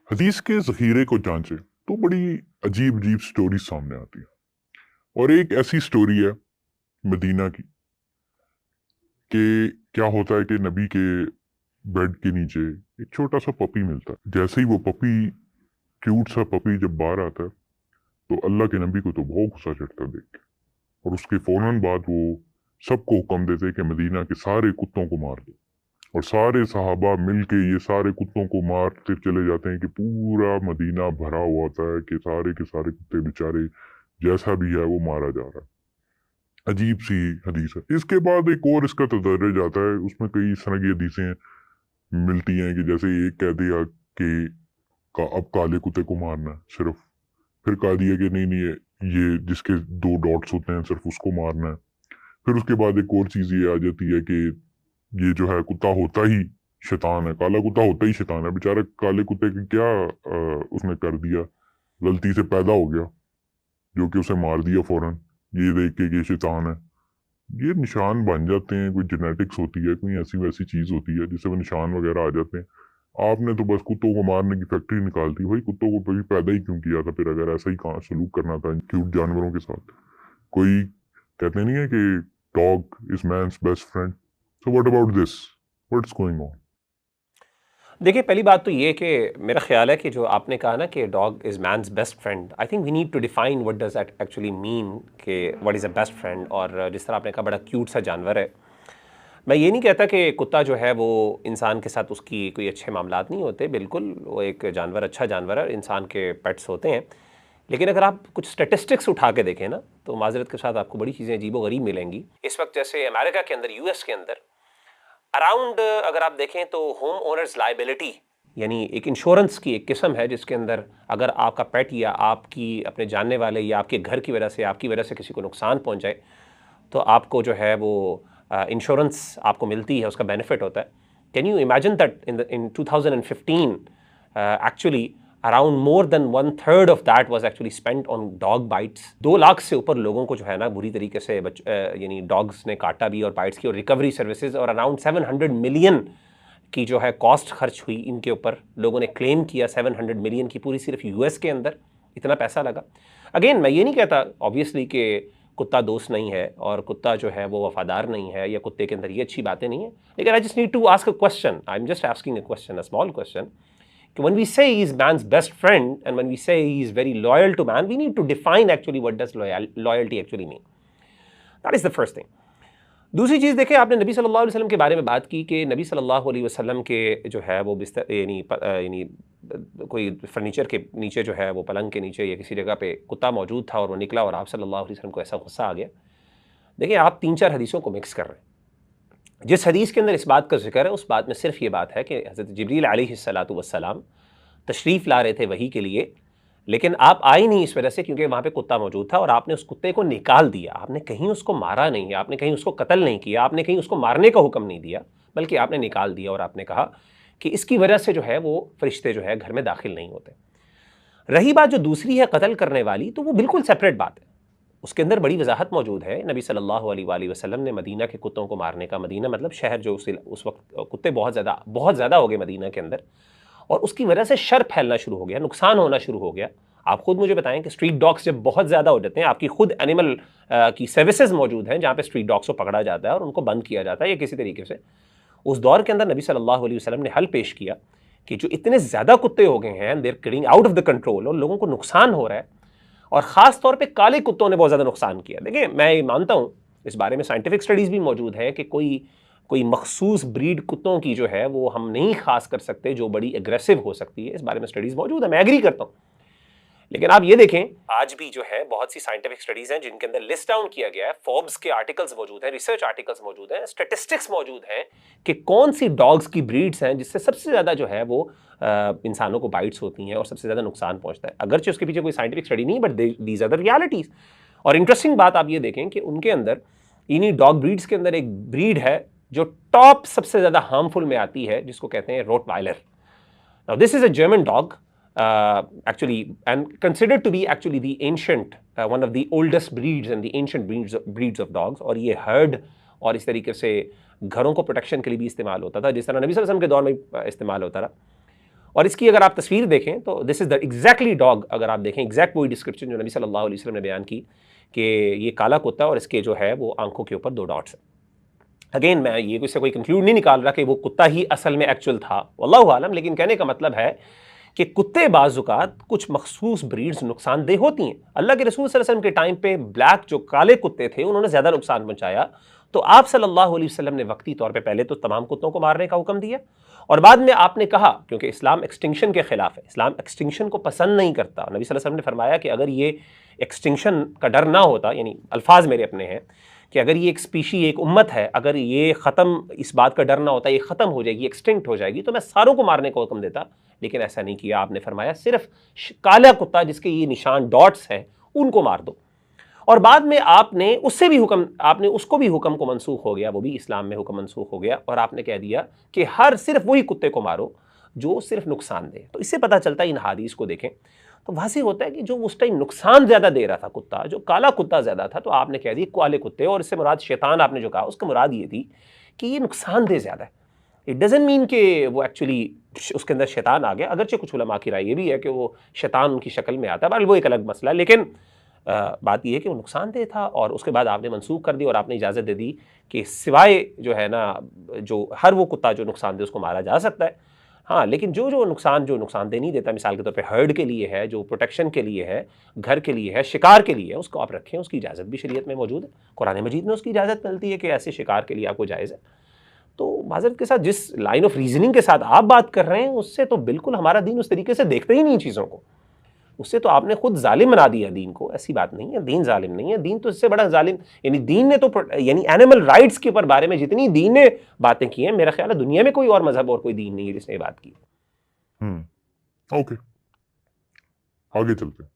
हदीस के ज़ख़ीरे को जांचे तो बड़ी अजीब अजीब स्टोरी सामने आती है। और एक ऐसी स्टोरी है मदीना की कि क्या होता है कि नबी के बेड के नीचे एक छोटा सा पपी मिलता है। जैसे ही वो पपी, क्यूट सा पपी जब बाहर आता है तो अल्लाह के नबी को तो बहुत गुस्सा चढ़ता है देख के। और उसके फौरन बाद वो सबको हुक्म देते हैं कि मदीना के सारे कुत्तों को मार दो। और सारे सहाबा मिलके ये सारे कुत्तों को मारते चले जाते हैं कि पूरा मदीना भरा हुआ होता है कि सारे के सारे कुत्ते बेचारे जैसा भी है वो मारा जा रहा है। अजीब सी हदीस है। इसके बाद एक और इसका तदर्ज आता है, उसमें कई इस तरह की हदीसें मिलती हैं कि जैसे एक कह दिया कि अब काले कुत्ते को मारना है सिर्फ। फिर कह दिया कि नहीं नहीं ये जिसके दो डॉट्स होते हैं सिर्फ उसको मारना है। फिर उसके बाद एक और चीज ये आ जाती है कि ये जो है कुत्ता होता ही शैतान है, काला कुत्ता होता ही शैतान है। बेचारा काले कुत्ते की क्या उसने कर दिया, गलती से पैदा हो गया जो कि उसे मार दिया फौरन, ये देख के कि ये शैतान है। ये निशान बन जाते हैं, कोई जेनेटिक्स होती है, कोई ऐसी वैसी चीज होती है जिससे वो निशान वगैरह आ जाते हैं। आपने तो बस कुत्तों को मारने की फैक्ट्री निकाल दी। भाई कुत्तों को कभी पैदा ही क्यों किया था फिर, अगर ऐसा ही सलूक करना था क्यूट जानवरों के साथ। कोई कहते नहीं है कि dog is man's best friend. So what about this, what's going on? देखिए, पहली बात तो ये कि मेरा ख्याल है कि जो आपने कहा ना कि dog is man's best friend, I think we need to define what does that actually mean कि what is a best friend. और जिस तरह आपने कहा बड़ा क्यूट सा जानवर है, मैं ये नहीं कहता कि कुत्ता जो है वो इंसान के साथ उसकी कोई अच्छे मामलात नहीं होते। बिल्कुल वो एक जानवर अच्छा जानवर है, इंसान के पेट्स होते हैं। लेकिन अगर आप कुछ स्टेटिस्टिक्स उठा के देखें ना, तो माजरत के साथ आपको बड़ी चीज़ें अजीबो-गरीब मिलेंगी। इस वक्त जैसे अमेरिका के अंदर, यूएस के अंदर अराउंड अगर आप देखें तो होम ओनर्स लाइबिलिटी यानी एक इंश्योरेंस की एक किस्म है जिसके अंदर अगर आपका पेट या आपकी अपने जानने वाले या आपके घर की वजह से, आपकी वजह से किसी को नुकसान पहुंच जाए, तो आपको जो है वो इंश्योरेंस आपको मिलती है, उसका बेनिफिट होता है। Can you imagine that in 2015 actually around more than 1/3 of that was actually spent on dog bytes. 2 lakh से ऊपर लोगों को जो है ना बुरी तरीके से यानी डॉग्स ने काटा भी, और बाइट्स की और रिकवरी सर्विसेज, और अराउंड 700 मिलियन की जो है कॉस्ट खर्च हुई इनके ऊपर। लोगों ने क्लेम किया 700 मिलियन की, पूरी सिर्फ यूएस के अंदर इतना पैसा लगा। अगेन मैं ये नहीं कहता ऑब्वियसली कि कुत्ता दोस्त नहीं है और कुत्ता जो है वो वफादार नहीं है या कुत्ते के अंदर ये अच्छी बातें नहीं है, लेकिन I just need to ask a question, I am just asking a question, a small question, कि when we say he is man's best friend and when we say he is very loyal to man, we need to define actually what does loyalty actually mean. That is the first thing. दूसरी चीज़ देखें, आपने नबी सल्लल्लाहु अलैहि वसल्लम के बारे में बात की कि नबी सल्लल्लाहु अलैहि वसल्लम के जो है वो बिस्तर यानी कोई फर्नीचर के नीचे जो है वो पलंग के नीचे या किसी जगह पे कुत्ता मौजूद था और वो निकला और आप सल्लल्लाहु अलैहि वसल्लम को ऐसा गुस्सा आ गया। देखिए, आप 3-4 हदीसों को मिक्स कर रहे हैं। जिस हदीस के अंदर इस बात का जिक्र है उस बात में सिर्फ ये बात है कि हज़रत जिब्रील अलैहिस्सलातु वस्सलाम तशरीफ़ ला रहे थे वही के लिए, लेकिन आप आई नहीं इस वजह से क्योंकि वहाँ पे कुत्ता मौजूद था और आपने उस कुत्ते को निकाल दिया। आपने कहीं उसको मारा नहीं है, आपने कहीं उसको कत्ल नहीं किया, आपने कहीं उसको मारने का हुक्म नहीं दिया, बल्कि आपने निकाल दिया और आपने कहा कि इसकी वजह से जो है वो फरिश्ते जो है घर में दाखिल नहीं होते। रही बात जो दूसरी है कत्ल करने वाली, तो वो बिल्कुल सेपरेट बात है। उसके अंदर बड़ी वजाहत मौजूद है। नबी सल्लल्लाहु अलैहि वसल्लम ने मदीना के कुत्तों को मारने का, मदीना मतलब शहर जो उस वक्त कुत्ते बहुत ज़्यादा हो गए मदीना के अंदर, और उसकी वजह से शर फैलना शुरू हो गया, नुकसान होना शुरू हो गया। आप खुद मुझे बताएं कि स्ट्रीट डॉग्स जब बहुत ज़्यादा हो जाते हैं, आपकी खुद एनिमल की सर्विसेज मौजूद हैं जहाँ पे स्ट्रीट डॉग्स को पकड़ा जाता है और उनको बंद किया जाता है या किसी तरीके से, उस दौर के अंदर नबी सल्लल्लाहु अलैहि वसल्लम ने हल पेश किया कि जो इतने ज़्यादा कुत्ते हो गए हैं, they're getting out of the control और लोगों को नुकसान हो रहा है, और ख़ास तौर पे काले कुत्तों ने बहुत ज़्यादा नुकसान किया। देखिए, मैं ये मानता हूँ, इस बारे में साइंटिफिक स्टडीज़ भी मौजूद है कि कोई मखसूस ब्रीड कुत्तों की जो है वो हम नहीं खास कर सकते जो बड़ी एग्रेसिव हो सकती है। इस बारे में स्टडीज़ मौजूद है, मैं एग्री करता हूँ। लेकिन आप ये देखें, आज भी जो है बहुत सी साइंटिफिक स्टडीज़ हैं जिनके अंदर लिस्ट डाउन किया गया है, फोर्ब्स के आर्टिकल्स मौजूद हैं, रिसर्च आर्टिकल्स मौजूद हैं, स्टेटिस्टिक्स मौजूद हैं कि कौन सी डॉग्स की ब्रीड्स हैं जिससे सबसे ज़्यादा जो है वो इंसानों को बाइट्स होती हैं और सबसे ज़्यादा नुकसान पहुंचता है। अगरचे उसके पीछे कोई साइंटिफिक स्टडी नहीं, but these are the realities. और इंटरेस्टिंग बात आप ये देखें कि उनके अंदर, इन्हीं डॉग ब्रीड्स के अंदर एक ब्रीड है जो टॉप सबसे ज़्यादा हार्मफुल में आती है, जिसको कहते हैं Rottweiler. Now this is a German dog actually and considered to be actually the ancient one of the oldest breeds and the ancient breeds of dogs। और ये हर्ड और इस तरीके से घरों को प्रोटेक्शन के लिए भी इस्तेमाल होता था, जिस तरह नबी सल्लल्लाहु अलैहि वसल्लम के दौर में इस्तेमाल होता रहा। और इसकी अगर आप तस्वीर देखें तो this is the exactly dog, अगर आप देखें एग्जैक्ट वही डिस्क्रिप्शन जो नबी सल्लल्लाहु अलैहि वसल्लम ने बयान की कि ये काला कुत्ता और इसके जो है वो आंखों के ऊपर 2 डॉट्स हैं। अगेन मैं ये इससे कोई कंक्लूड नहीं निकाल रहा कि वो कुत्ता ही असल में एक्चुअल था, वल्लाहु आलम, लेकिन कहने का मतलब है कि कुत्ते बाज़-औक़ात कुछ मखसूस ब्रीड्स नुकसानदेह होती हैं। अल्लाह के रसूल सल्लल्लाहु अलैहि वसल्लम के टाइम पे ब्लैक जो काले कुत्ते थे उन्होंने ज़्यादा नुकसान पहुंचाया, तो आप सल्लल्लाहु अलैहि वसल्लम ने वक्ती तौर पे पहले तो तमाम कुत्तों को मारने का हुक्म दिया और बाद में आपने कहा, क्योंकि इस्लाम एक्सटिंक्शन के खिलाफ है, इस्लाम एक्सटिंक्शन को पसंद नहीं करता। नबी सल्लल्लाहु अलैहि वसल्लम ने फरमाया कि अगर ये एक्सटिंक्शन का डर ना होता, यानी अल्फाज मेरे अपने हैं कि अगर ये एक स्पीशी, एक उम्मत है, अगर ये ख़त्म, इस बात का डर ना होता, ये ख़त्म हो जाएगी, एक्सटिंक्ट हो जाएगी, तो मैं सारों को मारने का हुक्म देता, लेकिन ऐसा नहीं किया। आपने फरमाया सिर्फ काला कुत्ता जिसके ये निशान डॉट्स हैं उनको मार दो। और बाद में आपने उससे भी हुक्म, आपने उसको भी हुक्म को मनसूख हो गया, वो भी इस्लाम में हुक्म मनसूख हो गया और आपने कह दिया कि हर सिर्फ वही कुत्ते को मारो जो सिर्फ नुकसान दे। तो इससे पता चलता है, इन हादीस को देखें तो वाज़ेह होता है कि जो उस टाइम नुकसान ज़्यादा दे रहा था कुत्ता, जो काला कुत्ता ज़्यादा था, तो आपने कह दिया काले कुत्ते, और इससे मुराद शैतान आपने जो कहा उसका मुराद ये थी कि ये नुकसानदेह ज़्यादा है। इट डज़न्ट मीन कि वो एक्चुअली उसके अंदर शैतान आ गया, अगरचे कुछ उलमा की राय ये भी है कि वो शैतान उनकी शक्ल में आता है, बल वो एक अलग मसला है, लेकिन बात यह है कि वो नुकसानदेह था और उसके बाद आपने मनसूख कर दी और आपने इजाज़त दे दी कि सिवाय जो है ना, जो हर वो कुत्ता जो नुकसानदेह उसको मारा जा सकता है। हाँ, लेकिन जो नुकसानदेह नहीं देता, मिसाल के तौर पे हर्ड के लिए है, जो प्रोटेक्शन के लिए है, घर के लिए है, शिकार के लिए है, उसको आप रखें, उसकी इजाज़त भी शरीयत में मौजूद है। कुरान मजीद में उसकी इजाज़त मिलती है कि ऐसे शिकार के लिए आपको जायज़ है। तो माज़रत के साथ जिस लाइन ऑफ रीजनिंग के साथ आप बात कर रहे हैं उससे तो बिल्कुल हमारा दीन उस तरीके से देखते ही नहीं चीज़ों को, उससे तो आपने खुद जालिम बना दिया दीन को। ऐसी बात नहीं है, दीन जालिम नहीं है, दीन तो इससे बड़ा जालिम, यानी दीन ने तो, यानी एनिमल राइट्स के ऊपर बारे में जितनी दीन ने बातें की हैं, मेरा ख्याल है दुनिया में कोई और मजहब और कोई दीन नहीं है जिसने बात की। ओके, आगे चलते हैं।